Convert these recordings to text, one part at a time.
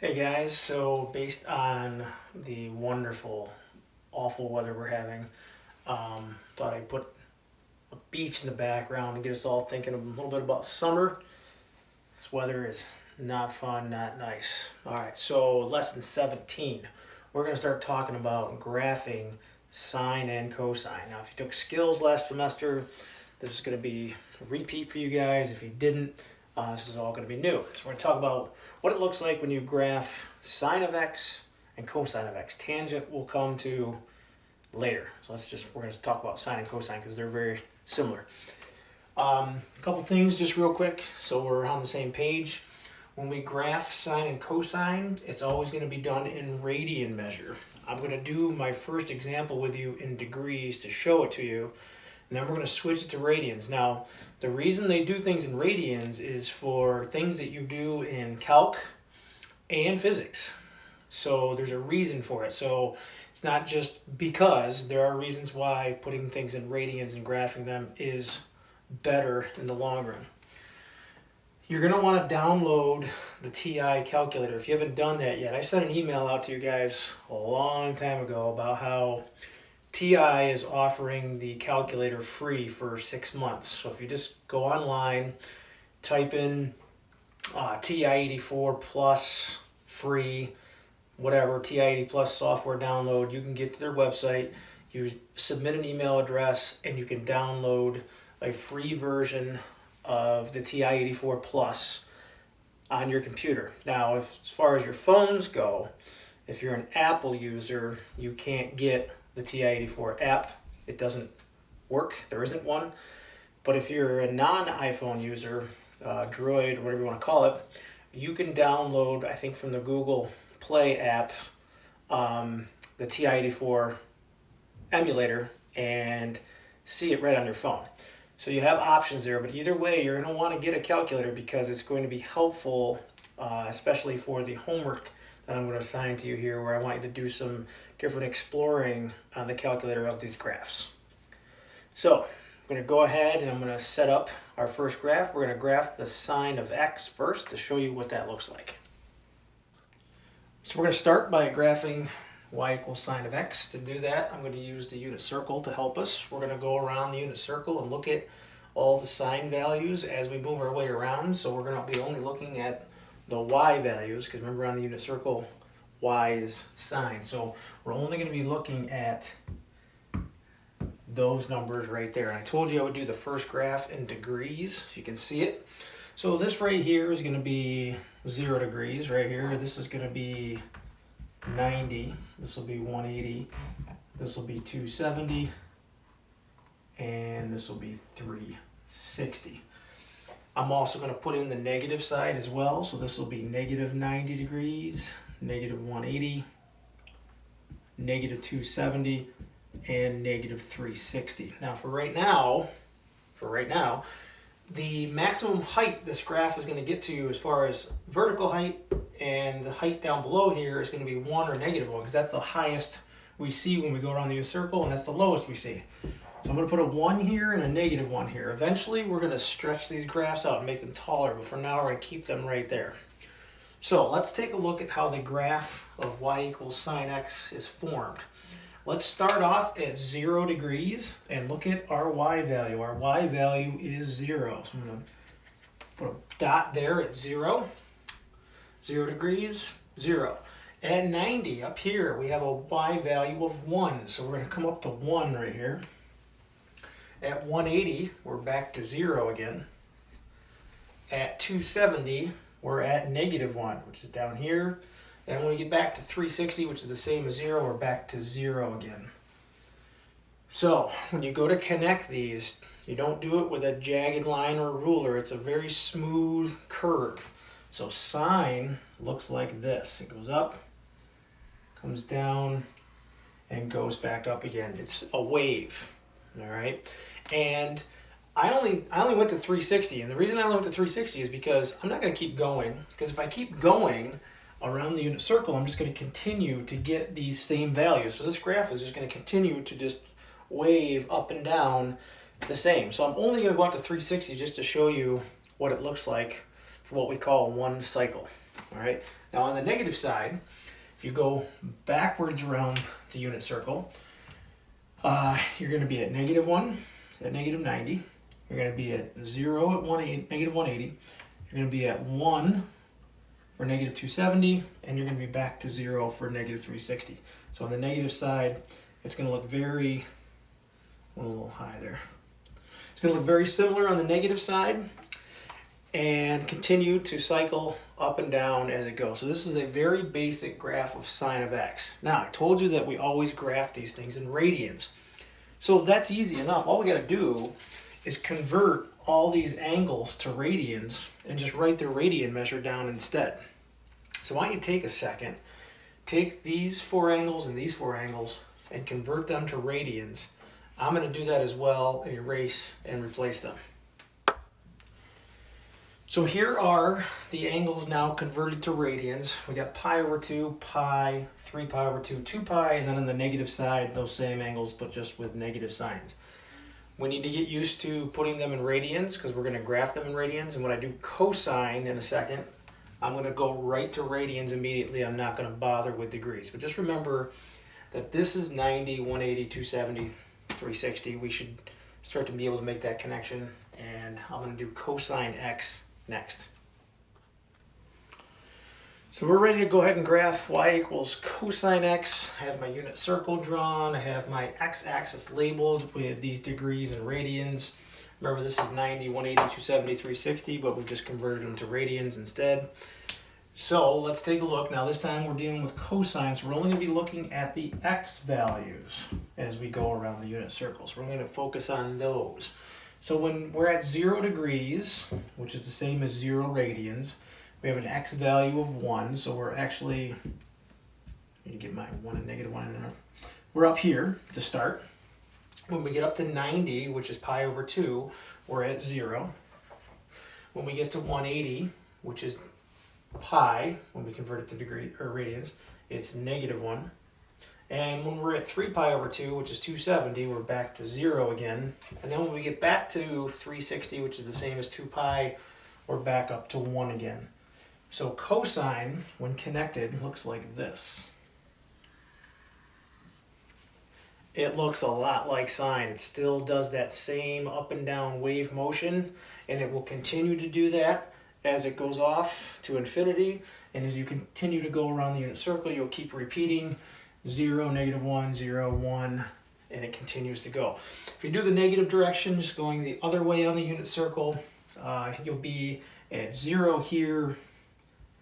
Hey guys, so based on the wonderful, awful weather we're having, thought I'd put a beach in the background and get us all thinking a little bit about summer. This weather is not fun, not nice. Alright, so lesson 17. We're going to start talking about graphing sine and cosine. Now, if you took skills last semester, this is going to be a repeat for you guys. If you didn't, this is all going to be new. So we're going to talk about what it looks like when you graph sine of x and cosine of x. Tangent will come to later. So we're going to talk about sine and cosine because they're very similar. A couple things just real quick so we're on the same page. When we graph sine and cosine, it's always going to be done in radian measure. I'm going to do my first example with you in degrees to show it to you. And then we're going to switch it to radians. Now, the reason they do things in radians is for things that you do in calc and physics. So there's a reason for it. So it's not just because, there are reasons why putting things in radians and graphing them is better in the long run. You're going to want to download the TI calculator if you haven't done that yet. I sent an email out to you guys a long time ago about how TI is offering the calculator free for 6 months. So if you just go online, type in TI-84 plus free, whatever, TI-80 plus software download, you can get to their website, you submit an email address, and you can download a free version of the TI-84 plus on your computer. Now, as far as your phones go, if you're an Apple user, you can't get the TI-84 app. It doesn't work. There isn't one. But if you're a non-iPhone user, Droid, whatever you want to call it, you can download, I think from the Google Play app, the TI-84 emulator and see it right on your phone. So you have options there, but either way, you're going to want to get a calculator because it's going to be helpful, especially for the homework that I'm going to assign to you here, where I want you to do some different exploring on the calculator of these graphs. So I'm going to go ahead and I'm going to set up our first graph. We're going to graph the sine of x first to show you what that looks like. So we're going to start by graphing y equals sine of x. To do that, I'm going to use the unit circle to help us. We're going to go around the unit circle and look at all the sine values as we move our way around. So we're going to be only looking at the y values, because remember on the unit circle, y is sine. So we're only going to be looking at those numbers right there. And I told you I would do the first graph in degrees. You can see it. So this right here is going to be 0 degrees right here. This is going to be 90. This will be 180. This will be 270. And this will be 360. I'm also going to put in the negative side as well. So this will be negative 90 degrees, negative 180, negative 270, and negative 360. Now for right now, the maximum height this graph is going to get to as far as vertical height, and the height down below here is going to be 1 or negative 1, because that's the highest we see when we go around the circle, and that's the lowest we see. So I'm going to put a 1 here and a negative 1 here. Eventually, we're going to stretch these graphs out and make them taller, but for now, we're going to keep them right there. So let's take a look at how the graph of y equals sine x is formed. Let's start off at 0 degrees and look at our y value. Our y value is 0. So I'm going to put a dot there at 0. 0 degrees, 0. At 90, up here, we have a y value of 1. So we're going to come up to 1 right here. At 180, we're back to 0 again. At 270, we're at negative 1, which is down here. And when we get back to 360, which is the same as 0, we're back to 0 again. So when you go to connect these, you don't do it with a jagged line or a ruler. It's a very smooth curve. So sine looks like this. It goes up, comes down, and goes back up again. It's a wave. All right, and I only went to 360, and the reason I only went to 360 is because I'm not going to keep going, because if I keep going around the unit circle, I'm just going to continue to get these same values. So this graph is just going to continue to just wave up and down the same. So I'm only going to go out to 360 just to show you what it looks like for what we call one cycle. All right. Now on the negative side, if you go backwards around the unit circle, you're going to be at -1 at -90. You're going to be at 0 at -180. You're going to be at 1 for -270, and you're going to be back to 0 for -360. So on the negative side, it's going to look a little high there. It's going to look very similar on the negative side and continue to cycle up and down as it goes. So this is a very basic graph of sine of x. Now, I told you that we always graph these things in radians. So that's easy enough. All we got to do is convert all these angles to radians and just write the radian measure down instead. So why don't you take a second, take these 4 angles and these 4 angles and convert them to radians. I'm going to do that as well and erase and replace them. So here are the angles now converted to radians. We got pi over 2, pi, 3 pi over 2, 2 pi, and then on the negative side, those same angles, but just with negative signs. We need to get used to putting them in radians because we're going to graph them in radians. And when I do cosine in a second, I'm going to go right to radians immediately. I'm not going to bother with degrees. But just remember that this is 90, 180, 270, 360. We should start to be able to make that connection. And I'm going to do cosine x next. So we're ready to go ahead and graph y equals cosine x. I have my unit circle drawn. I have my x-axis labeled with these degrees and radians. Remember, this is 90, 180, 270, 360, but we've just converted them to radians instead. So let's take a look. Now this time we're dealing with cosine, so we're only going to be looking at the x values as we go around the unit circle. So we're going to focus on those. So when we're at 0 degrees, which is the same as 0 radians, we have an x value of 1. So we're actually, I need to get my 1 and -1 in there. We're up here to start. When we get up to 90, which is pi over 2, we're at 0. When we get to 180, which is pi, when we convert it to degree or radians, it's -1. And when we're at 3 pi over 2, which is 270, we're back to 0 again. And then when we get back to 360, which is the same as 2 pi, we're back up to 1 again. So cosine, when connected, looks like this. It looks a lot like sine. It still does that same up and down wave motion, and it will continue to do that as it goes off to infinity. And as you continue to go around the unit circle, you'll keep repeating 0, -1, 0, 1, and it continues to go. If you do the negative direction, just going the other way on the unit circle, you'll be at 0 here,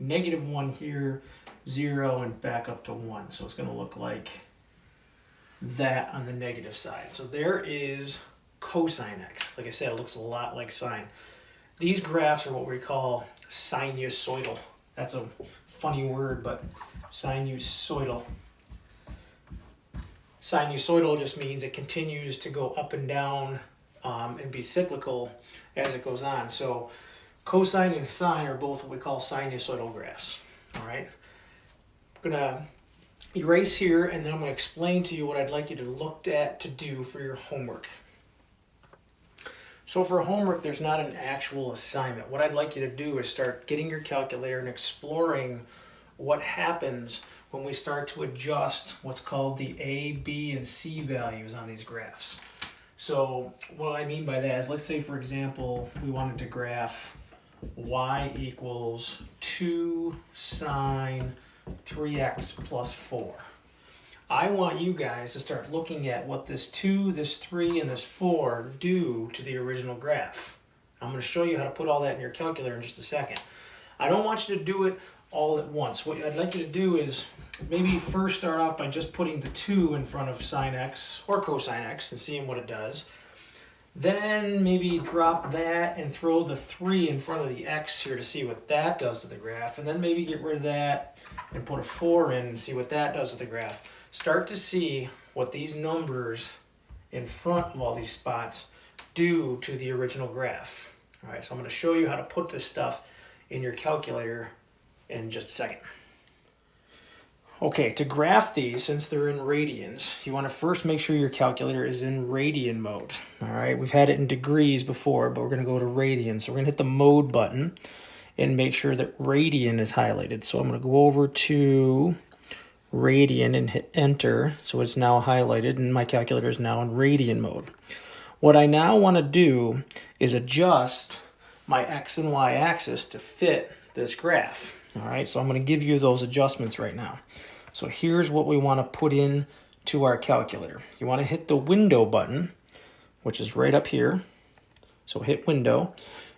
-1 here, 0, and back up to 1. So it's going to look like that on the negative side. So there is cosine x. Like I said, it looks a lot like sine. These graphs are what we call sinusoidal. That's a funny word, but sinusoidal. Sinusoidal just means it continues to go up and down and be cyclical as it goes on. So cosine and sine are both what we call sinusoidal graphs. All right. I'm going to erase here, and then I'm going to explain to you what I'd like you to look at to do for your homework. So for homework, there's not an actual assignment. What I'd like you to do is start getting your calculator and exploring what happens when we start to adjust what's called the A, B, and C values on these graphs. So what I mean by that is, let's say, for example, we wanted to graph y equals 2 sine 3x plus 4. I want you guys to start looking at what this 2, this 3, and this 4 do to the original graph. I'm going to show you how to put all that in your calculator in just a second. I don't want you to do it all at once. What I'd like you to do is maybe first start off by just putting the 2 in front of sine x or cosine x and seeing what it does. Then maybe drop that and throw the 3 in front of the x here to see what that does to the graph. And then maybe get rid of that and put a 4 in and see what that does to the graph. Start to see what these numbers in front of all these spots do to the original graph. All right, so I'm going to show you how to put this stuff in your calculator in just a second. Okay, to graph these, since they're in radians, you want to first make sure your calculator is in radian mode. All right, we've had it in degrees before, but we're going to go to radians. So we're going to hit the mode button, and make sure that radian is highlighted. So I'm going to go over to radian and hit enter. So it's now highlighted and my calculator is now in radian mode. What I now want to do is adjust my X and Y axis to fit this graph. All right, so I'm going to give you those adjustments right now. So here's what we want to put in to our calculator. You want to hit the window button, which is right up here. So hit window,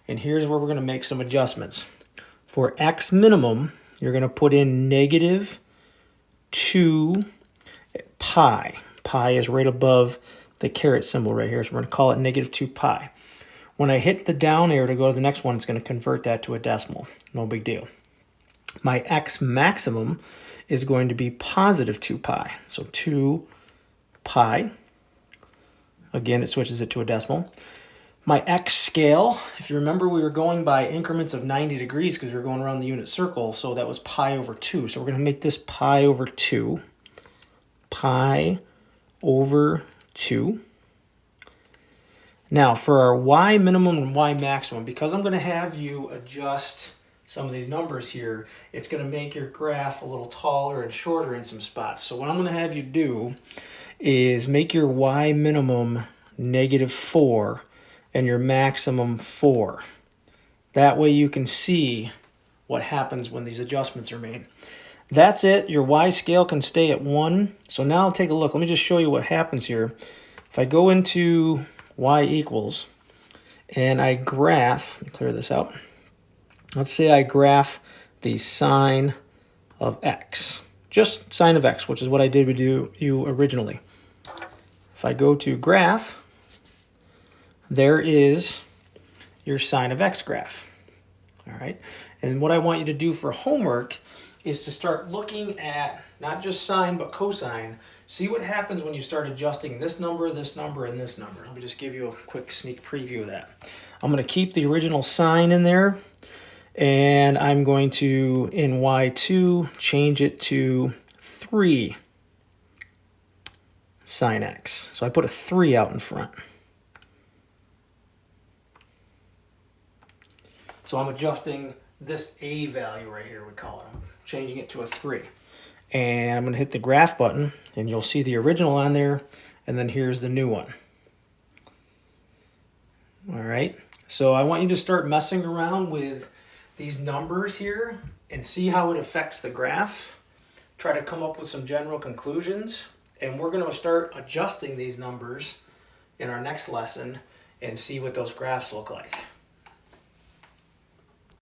and here's where we're going to make some adjustments. For X minimum, you're going to put in -2 pi. Pi is right above the caret symbol right here, so we're going to call it -2 pi. When I hit the down arrow to go to the next one, it's going to convert that to a decimal. No big deal. My X maximum is going to be +2 pi. So 2 pi. Again, it switches it to a decimal. My X scale, if you remember, we were going by increments of 90 degrees because we were going around the unit circle, so that was pi over 2. So we're going to make this pi over 2. Pi over 2. Now, for our Y minimum and Y maximum, because I'm going to have you adjust some of these numbers here, it's going to make your graph a little taller and shorter in some spots. So what I'm going to have you do is make your Y minimum -4 and your maximum 4. That way you can see what happens when these adjustments are made. That's it. Your Y scale can stay at 1. So now I'll take a look. Let me just show you what happens here. If I go into Y equals and I graph, let me clear this out. Let's say I graph the sine of X. Just sine of X, which is what I did with you originally. If I go to graph, there is your sine of X graph. All right. And what I want you to do for homework is to start looking at not just sine, but cosine. See what happens when you start adjusting this number, and this number. Let me just give you a quick sneak preview of that. I'm going to keep the original sine in there, and I'm going to, in Y2, change it to 3 sine X. So I put a 3 out in front. So I'm adjusting this A value right here, we call it. I'm changing it to a 3. And I'm going to hit the graph button, and you'll see the original on there, and then here's the new one. All right, so I want you to start messing around with these numbers here and see how it affects the graph. Try to come up with some general conclusions, and we're going to start adjusting these numbers in our next lesson and see what those graphs look like.